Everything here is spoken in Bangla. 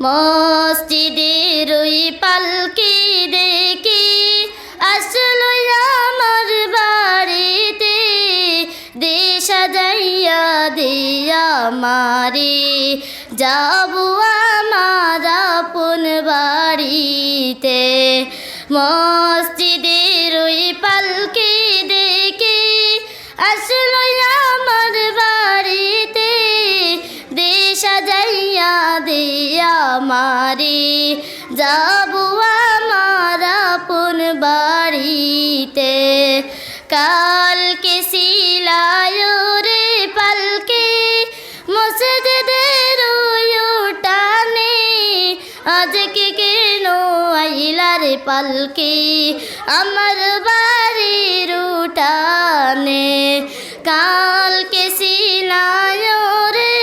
মসজিদের ওই পালকি দেখি আসলো আমার বাড়িতে, দে সাজাইয়া দিয়া মারে যাবো আমার আপন বাড়িতে। মসজিদের ওই পালকি দেখি আসলো আমার বাড়িতে, দে সাজাইয়া দিয়া মারে যাবো আমার আপন বাড়িতে। কালকে সিলায় রে পালকি মসজিদের ওই উঠানে, আজকে কেন আইলা রে পালকি আমার বাড়ির উঠানে। কালকে সিলায় রে